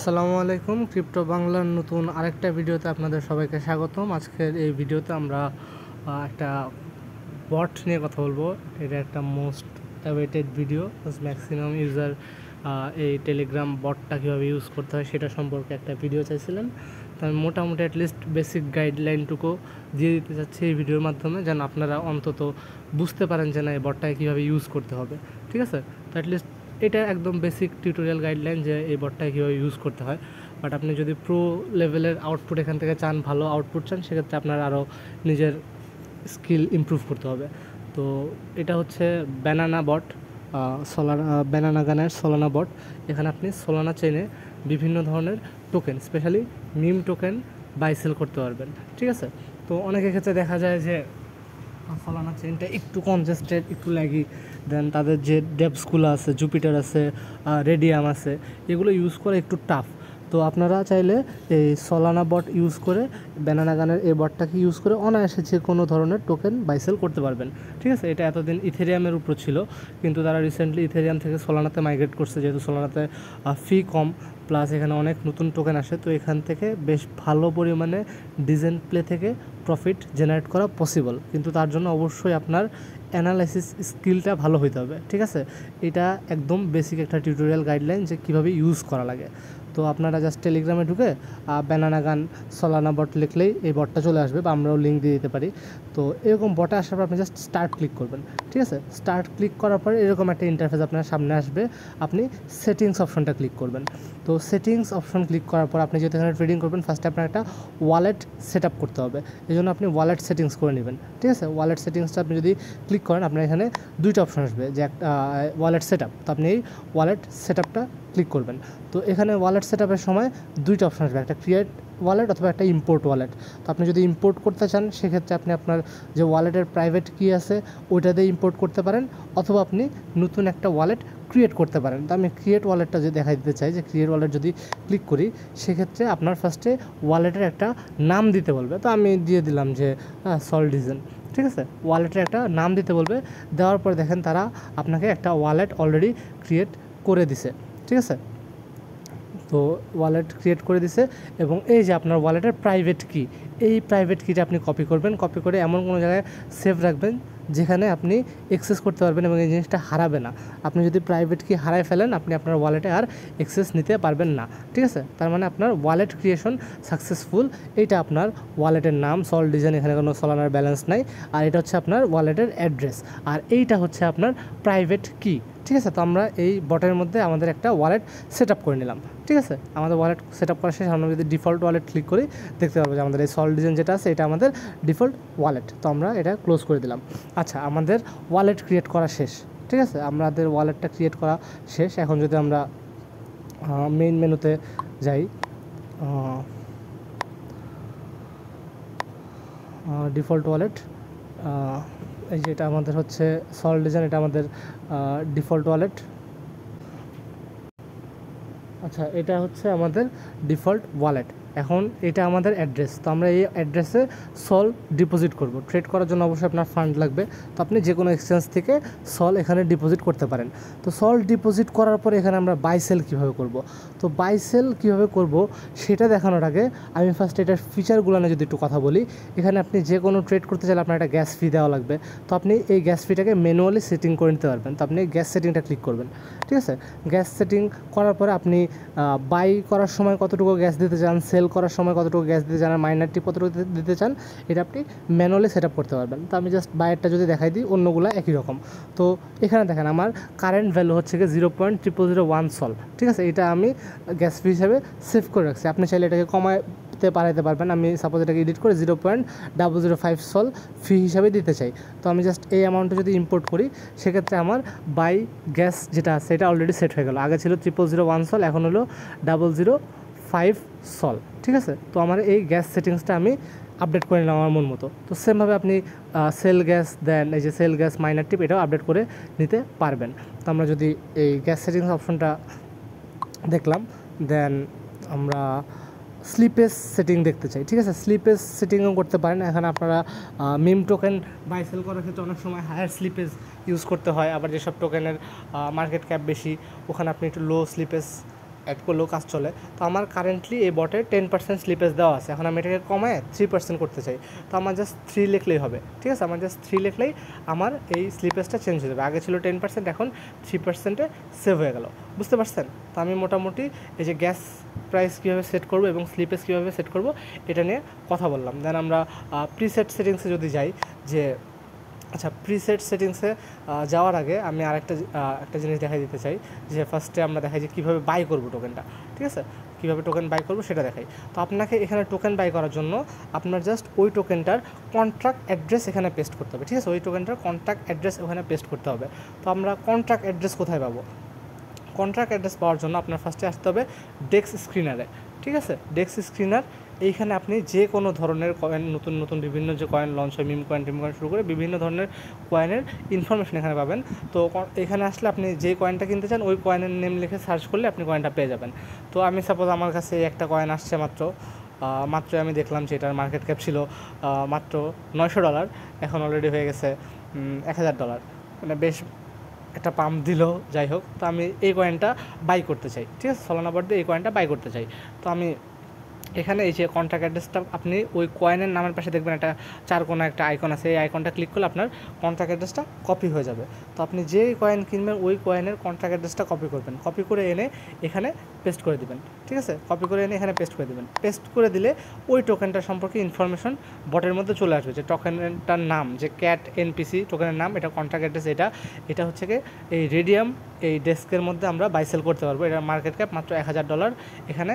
আসসালামু আলাইকুম। ক্রিপ্টো বাংলার নতুন আরেকটা ভিডিওতে আপনাদের সবাইকে স্বাগতম। আজকের এই ভিডিওতে আমরা একটা বট নিয়ে কথা বলবো। এটা একটা most awaited video. Maximum user এই টেলিগ্রাম বটটা কীভাবে ইউজ করতে হয় সেটা সম্পর্কে একটা ভিডিও চাইছিলেন। তো আমি মোটামুটি অ্যাটলিস্ট বেসিক গাইডলাইনটুকু দিয়ে দিতে চাচ্ছি এই ভিডিওর মাধ্যমে, যেন আপনারা অন্তত বুঝতে পারেন যে না এই বটটাকে কীভাবে ইউজ করতে হবে। ঠিক আছে? তো অ্যাটলিস্ট এটা একদম বেসিক টিউটোরিয়াল গাইডলাইন যে এই বটটাকে কীভাবে ইউজ করতে হয়। বাট আপনি যদি প্রো লেভেলের আউটপুট এখান থেকে চান, ভালো আউটপুট চান, সেক্ষেত্রে আপনার আরও নিজের স্কিল ইমপ্রুভ করতে হবে। তো এটা হচ্ছে ব্যানানা বট, ব্যানানা গানের সোলানা বট। এখানে আপনি সোলানা চেইনে বিভিন্ন ধরনের টোকেন, স্পেশালি মিম টোকেন বাই সেল করতে পারবেন। ঠিক আছে? তো অনেকের ক্ষেত্রে দেখা যায় যে সোলানা চেইনটা একটু কনজেস্টেড, একটু ল্যাগি, দেন তাদের যে ডেপসগুলো আছে, জুপিটার আছে, রেডিয়াম আছে, এগুলো ইউজ করা একটু টাফ। তো আপনারা চাইলে এই সোলানা বট ইউজ করে, ব্যানানা গানের এই বটটাকে ইউজ করে অনায়াসে যে কোনো ধরনের টোকেন বাই সেল করতে পারবেন। ঠিক আছে? এটা এতদিন ইথেরিয়ামের উপর ছিল, কিন্তু তারা রিসেন্টলি ইথেরিয়াম থেকে সোলানাতে মাইগ্রেট করছে, যেহেতু সোলানাতে ফি কম, প্লাস এখানে অনেক নতুন টোকেন আসে। তো এখান থেকে বেশ ভালো পরিমাণে ডিজেন প্লে থেকে প্রফিট জেনারেট করা পসিবল, কিন্তু তার জন্য অবশ্যই আপনার অ্যানালাইসিস স্কিলটা ভালো হইতে হবে। ঠিক আছে? এটা একদম বেসিক একটা টিউটোরিয়াল গাইডলাইন যে কীভাবে ইউজ করা লাগে। তো আপনারা জাস্ট টেলিগ্রামে ঢুকে ব্যানানা গান সোলানা বট লিখলেই এই বটটা চলে আসবে, বা আমরাও লিঙ্ক দিয়ে দিতে পারি। তো এরকম বটে আসার পর আপনি জাস্ট স্টার্ট ক্লিক করবেন। ঠিক আছে? স্টার্ট ক্লিক করার পরে এরকম একটা ইন্টারফেস আপনার সামনে আসবে। আপনি সেটিংস অপশনটা ক্লিক করবেন। তো সেটিংস অপশন ক্লিক করার পর আপনি যেহেতু এখানে ট্রেডিং করবেন, ফার্স্টে আপনার একটা ওয়ালেট সেট আপ করতে হবে। এই জন্য আপনি ওয়ালেট সেটিংস করে নেবেন। ঠিক আছে? ওয়ালেট সেটিংসটা আপনি যদি ক্লিক করেন, আপনার এখানে দুইটা অপশন আসবে, যে একটা ওয়ালেট সেট আপ। তো আপনি এই ওয়ালেট সেট আপটা ক্লিক করবেন। তো এখানে ওয়ালেট সেট আপের সময় দুইটা অপশন আসবে, একটা ক্রিয়েট ওয়ালেট অথবা একটা ইম্পোর্ট ওয়ালেট। তো আপনি যদি ইম্পোর্ট করতে চান, সেক্ষেত্রে আপনি আপনার যে ওয়ালেটের প্রাইভেট কি আছে ওইটা দিয়ে ইম্পোর্ট করতে পারেন, অথবা আপনি নতুন একটা ওয়ালেট ক্রিয়েট করতে পারেন। তো আমি ক্রিয়েট ওয়ালেটটা যদি দেখাই দিতে চাই, যে ক্রিয়েট ওয়ালেট যদি ক্লিক করি, সেক্ষেত্রে আপনার ফার্স্টে ওয়ালেটের একটা নাম দিতে বলবে। তো আমি দিয়ে দিলাম যে সলডিজেন। ঠিক আছে? ওয়ালেটের একটা নাম দিতে বলবে। দেওয়ার পর দেখেন তারা আপনাকে একটা ওয়ালেট অলরেডি ক্রিয়েট করে দিছে। ঠিক আছে? তো ওয়ালেট ক্রিয়েট করে দিছে, এবং এই যে আপনার ওয়ালেটের প্রাইভেট কি, এই প্রাইভেট কিটা আপনি কপি করবেন। কপি করে এমন কোনো জায়গায় সেভ রাখবেন যেখানে আপনি অ্যাক্সেস করতে পারবেন এবং এই জিনিসটা হারাবে না। আপনি যদি প্রাইভেট কি হারায় ফেলেন, আপনি আপনার ওয়ালেটে আর অ্যাক্সেস নিতে পারবেন না। ঠিক আছে? তার মানে আপনার ওয়ালেট ক্রিয়েশন সাকসেসফুল। এইটা আপনার ওয়ালেটের নাম, সলডিজেন, এখানে কোনো সোলানার ব্যালেন্স নাই। আর এটা হচ্ছে আপনার ওয়ালেটের অ্যাড্রেস, আর এইটা হচ্ছে আপনার প্রাইভেট কি। ঠিক আছে? তো আমরা এই বটের মধ্যে আমাদের একটা ওয়ালেট সেট আপ করে নিলাম। ঠিক আছে? আমাদের ওয়ালেট সেট আপ করা শেষ। আমরা যদি ডিফল্ট ওয়ালেট ক্লিক করি, দেখতে পারবো যে আমাদের এই সলডিজেন যেটা আছে এটা আমাদের ডিফল্ট ওয়ালেট। তো আমরা এটা ক্লোজ করে দিলাম। আচ্ছা, আমাদের ওয়ালেট ক্রিয়েট করা শেষ। ঠিক আছে? আমাদের ওয়ালেটটা ক্রিয়েট করা শেষ। এখন যদি আমরা মেইন মেনুতে যাই, ডিফল্ট ওয়ালেট, এই যে এটা আমাদের হচ্ছে সলডিজেন, এটা আমাদের ডিফল্ট ওয়ালেট। আচ্ছা, এটা হচ্ছে আমাদের ডিফল্ট ওয়ালেট। এখন এটা আমাদের অ্যাড্রেস। তো আমরা এই অ্যাড্রেসে সল ডিপোজিট করব। ট্রেড করার জন্য অবশ্যই আপনার ফান্ড লাগবে। তো আপনি যে কোনো এক্সচেঞ্জ থেকে সল এখানে ডিপোজিট করতে পারেন। তো সল ডিপোজিট করার পরে এখানে আমরা বাই সেল কীভাবে করব। তো বাই সেল কীভাবে করব সেটা দেখানোর আগে আমি ফার্স্ট এটার ফিচারগুলো নিয়ে যদি একটু কথা বলি। এখানে আপনি যে কোনো ট্রেড করতে চাইলে আপনার একটা গ্যাস ফি দেওয়া লাগবে। তো আপনি এই গ্যাস ফিটাকে ম্যানুয়ালি সেটিং করে নিতে পারবেন। তো আপনি গ্যাস সেটিংটা ক্লিক করবেন। ঠিক আছে? গ্যাস সেটিং করার পরে আপনি বাই করার সময় কতটুকু গ্যাস দিতে চান, সেল করার সময় কতটুকু গ্যাস দিতে চান, আর মাইনারটি কতটুকু দিতে চান, এটা আপনি ম্যানুয়ালি সেট আপ করতে পারবেন। তো আমি জাস্ট বাইয়েরটা যদি দেখাই দিই, অন্যগুলো একই রকম। তো এখানে দেখেন আমার কারেন্ট ভ্যালু হচ্ছে কি 0.0001 সল। ঠিক আছে? এটা আমি গ্যাস ফি হিসাবে সেভ করে রাখছি। আপনি চাইলে এটাকে কমাতে বাড়াইতে পারবেন। আমি সাপোজ এটাকে এডিট করে 0.005 সল ফি হিসাবে দিতে চাই। তো আমি জাস্ট এই অ্যামাউন্টটা যদি ইম্পোর্ট করি, সেক্ষেত্রে আমার বাই গ্যাস যেটা আছে এটা অলরেডি সেট হয়ে গেল। আগে ছিল 0.001 সল, এখন হলো 0.005 সল। ঠিক আছে? তো আমার এই গ্যাস সেটিংসটা আমি আপডেট করে নিলাম আমার মন মতো। তো সেমভাবে আপনি সেল গ্যাস দেন, এই যে সেল গ্যাস মাইনার টিপ, এটাও আপডেট করে নিতে পারবেন। তো আমরা যদি এই গ্যাস সেটিংস অপশনটা দেখলাম, দেন আমরা স্লিপেজ সেটিং দেখতে চাই। ঠিক আছে? স্লিপেজ সেটিংও করতে পারেন। এখানে আপনারা মিম টোকেন বাই সেল করার ক্ষেত্রে অনেক সময় হায়ার স্লিপেজ ইউজ করতে হয়। আবার যেসব টোকেনের মার্কেট ক্যাপ বেশি, ওখানে আপনি একটু লো স্লিপেজ অ্যাড করলেও কাজ চলে। তো আমার কারেন্টলি এই বটে 10% স্লিপেজ দেওয়া আছে, এখন আমি এটাকে কমায় 3% করতে চাই। তো আমার জাস্ট 3 লিখলেই হবে, ঠিক আছে? আমার জাস্ট 3 লিখলেই আমার এই স্লিপেজটা চেঞ্জ হয়ে যাবে। আগে ছিল 10%, এখন 3%-এ সেভ হয়ে গেল, বুঝতে পারছেন? তো আমি মোটামুটি এই যে গ্যাস প্রাইস কীভাবে সেট করবো এবং স্লিপেজ কীভাবে সেট করবো এটা নিয়ে কথা বললাম। দেন আমরা প্রিসেট সেটিংসে যদি যাই, যে আচ্ছা, প্রিসেট সেটিংসে যাওয়ার আগে আমি একটা জিনিস দেখাই দিতে চাই, যে ফার্স্টে আমরা দেখাই যে কীভাবে বাই করবো টোকেনটা, ঠিক আছে? কীভাবে টোকেন বাই করবো সেটা দেখাই। তো আপনাকে এখানে টোকেন বাই করার জন্য আপনার জাস্ট ওই টোকেনটার কন্ট্রাক্ট অ্যাড্রেস এখানে পেস্ট করতে হবে, ঠিক আছে? ওই টোকেনটার কন্ট্রাক্ট অ্যাড্রেস ওখানে পেস্ট করতে হবে। তো আমরা কন্ট্রাক্ট অ্যাড্রেস কোথায় পাবো? কন্ট্রাক্ট অ্যাড্রেস পাওয়ার জন্য আপনার ফার্স্টে আসতে হবে ডেক্স স্ক্রিনারে, ঠিক আছে? ডেক্স স্ক্রিনার, এইখানে আপনি যে কোনো ধরনের কয়েন, নতুন নতুন বিভিন্ন যে কয়েন লঞ্চ হয়, মিম কয়েন, টিম কয়েন শুরু করে বিভিন্ন ধরনের কয়েনের ইনফরমেশন এখানে পাবেন। তো এখানে আসলে আপনি যে কয়েনটা কিনতে চান ওই কয়েনের নেম লিখে সার্চ করলে আপনি কয়েনটা পেয়ে যাবেন। তো আমি সাপোজ আমার কাছে একটা কয়েন আসছে মাত্র আমি দেখলাম যে এটার মার্কেট ক্যাপ ছিল মাত্র $900, এখন অলরেডি হয়ে গেছে $1000, মানে বেশ একটা পাম্প দিল, যাই হোক। তো আমি এই কয়েনটা বাই করতে চাই, ঠিক আছে? সলানা বট দিয়ে এই কয়েনটা বাই করতে চাই। তো আমি এখানে এই যে কন্ট্রাক্ট অ্যাড্রেসটা, আপনি ওই কয়েনের নামের পাশে দেখবেন একটা চারকোনা একটা আইকন আছে, এই আইকনটা ক্লিক করলে আপনার কন্ট্রাক্ট অ্যাড্রেসটা কপি হয়ে যাবে। তো আপনি যেই কয়েন কিনবেন ওই কয়েনের কন্ট্রাক্ট অ্যাড্রেসটা কপি করবেন, কপি করে এনে এখানে পেস্ট করে দেবেন, ঠিক আছে? কপি করে এনে এখানে পেস্ট করে দেবেন। পেস্ট করে দিলে ওই টোকেনটা সম্পর্কে ইনফরমেশন বটের মধ্যে চলে আসবে, যে টোকেনটার নাম, যে ক্যাট এনপিসি টোকেনের নাম, এটা কন্ট্রাক্ট অ্যাড্রেস, এটা হচ্ছে কি এই রেডিয়াম, এই ডেস্কের মধ্যে আমরা বাই সেল করতে পারবো। এটার মার্কেট ক্যাপ মাত্র $1000, এখানে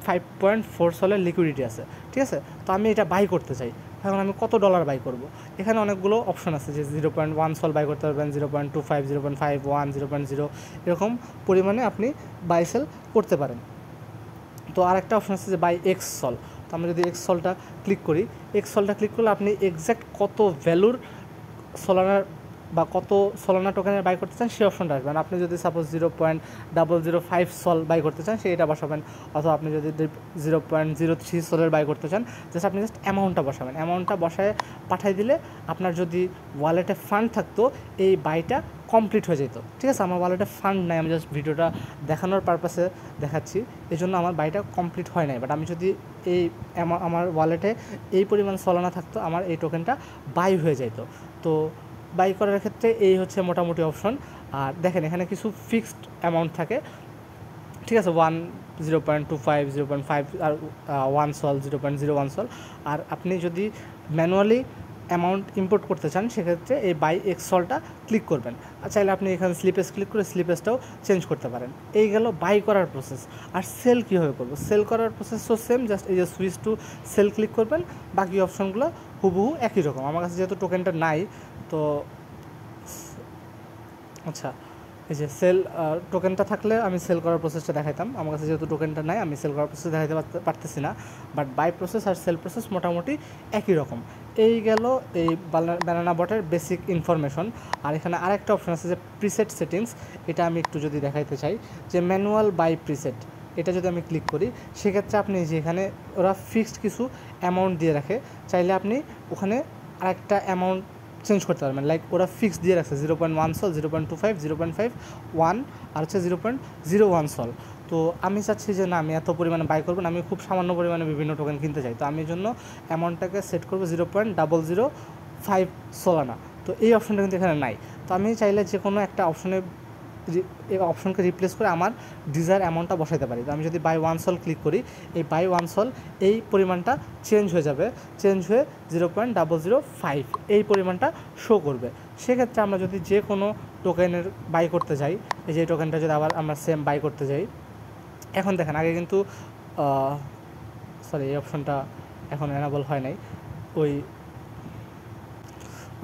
5.4 সলের লিকুইডিটি আছে, ঠিক আছে? তো আমি এটা বাই করতে চাই, এখন আমি কত ডলার বাই করব? এখানে অনেকগুলো অপশন আছে, যে 0.1 সল বাই করতে পারবেন, 0.25, 0.51, 0.0 এরকম পরিমাণে আপনি বাই সেল করতে পারেন। তো আরেকটা অপশন আছে যে বাই এক্স সল। তো আমরা যদি এক্স সলটা ক্লিক করি, এক্স সলটা ক্লিক করলে আপনি এক্স্যাক্ট কত ভ্যালুর সোলানার বা কত সোলানা টোকেনের বাই করতে চান সেই অপশনটা আসবেন। আপনি যদি সাপোজ 0.005 সল বাই করতে চান সেইটা বসাবেন, অথবা আপনি যদি 0.03 সলের বাই করতে চান আপনি জাস্ট অ্যামাউন্টটা বসাবেন। অ্যামাউন্টটা বসায় পাঠিয়ে দিলে আপনার যদি ওয়ালেটে ফান্ড থাকতো এই বাইটা কমপ্লিট হয়ে যেত, ঠিক আছে? আমার ওয়ালেটে ফান্ড নাই, আমি জাস্ট ভিডিওটা দেখানোর পারপাসে দেখাচ্ছি, এই জন্য আমার বাইটা কমপ্লিট হয় নাই। বাট আমি যদি আমার ওয়ালেটে এই পরিমাণ সোলানা থাকতো, আমার এই টোকেনটা বাই হয়ে যেত। তো বাই করার ক্ষেত্রে এই হচ্ছে মোটামুটি অপশন। আর দেখেন এখানে কিছু ফিক্সড অ্যামাউন্ট থাকে, ঠিক আছে? 0.25, 0.5 আর 1 সল, 0.01 সল। আর আপনি যদি ম্যানুয়ালি অ্যামাউন্ট ইম্পোর্ট করতে চান সেক্ষেত্রে এই বাই এক্স সলটা ক্লিক করবেন। আর চাইলে আপনি এখানে স্লিপেজ ক্লিক করে স্লিপেজটাও চেঞ্জ করতে পারেন। এই গেল বাই করার প্রসেস। আর সেল কীভাবে করবো? সেল করার প্রসেসও সেম, জাস্ট এই যে সুইচ টু সেল ক্লিক করবেন, বাকি অপশনগুলো হুবহু একই রকম। আমার কাছে যেহেতু টোকেনটা নাই, তো আচ্ছা, এই যে সেল টোকেনটা থাকলে আমি সেল করার প্রসেসটা দেখাইতাম। আমার কাছে যেহেতু টোকেনটা নাই, আমি সেল করার প্রসেস দেখাইতে পারতেছি না। বাট বাই প্রসেস আর সেল প্রসেস মোটামুটি একই রকম। এই গেল এই ব্যানানা বটের বেসিক ইনফরমেশন। আর এখানে আরেকটা অপশন আছে যে প্রিসেট সেটিংস, এটা আমি একটু যদি দেখাইতে চাই, যে ম্যানুয়াল বাই প্রিসেট, এটা যদি আমি ক্লিক করি সেক্ষেত্রে আপনি যে এখানে ওরা ফিক্সড কিছু অ্যামাউন্ট দিয়ে রাখে, চাইলে আপনি ওখানে আরেকটা অ্যামাউন্ট চেঞ্জ করতে পারবেন। লাইক ওরা ফিক্স দিয়ে রাখছে 0.1 সল, 0.25, 0.5, 1 আর হচ্ছে 0.01 সল। তো আমি চাচ্ছি যে না, আমি এত পরিমাণে বাই করবো না, আমি খুব সামান্য পরিমাণে বিভিন্ন টোকেন কিনতে চাই। তো আমি জন্য অ্যামাউন্টটাকে সেট করবো 0.005 সোলানা। তো এই অপশনটা কিন্তু এখানে নাই। তো আমি চাইলে যে কোনো একটা এই অপশনকে রিপ্লেস করে আমার ডিজায়ার অ্যামাউন্টটা বসাইতে পারি। তো আমি যদি বাই 1 সল ক্লিক করি, এই বাই 1 সল এই পরিমাণটা চেঞ্জ হয়ে যাবে, চেঞ্জ হয়ে 0.005 এই পরিমাণটা শো করবে। সেক্ষেত্রে আমরা যদি যে কোনো টোকেনের বাই করতে যাই, এই যে টোকেনটা যদি আবার আমরা সেম বাই করতে যাই, এখন দেখেন আগে কিন্তু এই অপশনটা এখন এনাবল হয় নাই।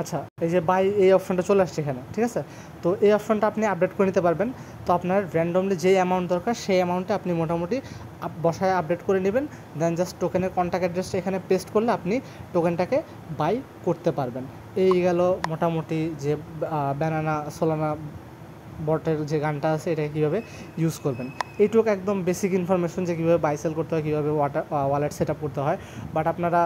আচ্ছা, এই যে বাই এই অপশনটা চলে আসছে এখানে, ঠিক আছে? তো এই অপশনটা আপনি আপডেট করে নিতে পারবেন। তো আপনার র্যান্ডমলি যেই অ্যামাউন্ট দরকার সেই অ্যামাউন্টে আপনি মোটামুটি বসায় আপডেট করে নেবেন। দেন জাস্ট টোকেনের কন্ট্যাক্ট অ্যাড্রেসটা এখানে পেস্ট করলে আপনি টোকেনটাকে বাই করতে পারবেন। এই গেল মোটামুটি যে ব্যানানা সোলানা বটের যে গানটা আছে এটা কীভাবে ইউজ করবেন। এইটুকু একদম বেসিক ইনফরমেশন যে কীভাবে বাই সেল করতে হয়, কীভাবে ওয়ালেট সেট আপ করতে হয়। বাট আপনারা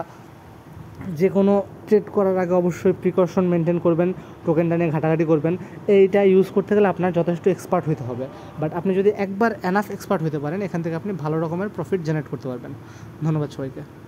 যে কোনো ট্রেড করার আগে অবশ্যই প্রিকশন মেনটেন করবেন, টোকেনটা নিয়ে ঘাটাঘাটি করবেন। এইটা ইউজ করতে গেলে আপনার যথেষ্ট এক্সপার্ট হতে হবে, বাট আপনি যদি একবার এনাফ এক্সপার্ট হতে পারেন, এখান থেকে আপনি ভালো রকমের প্রফিট জেনারেট করতে পারবেন। ধন্যবাদ সবাইকে।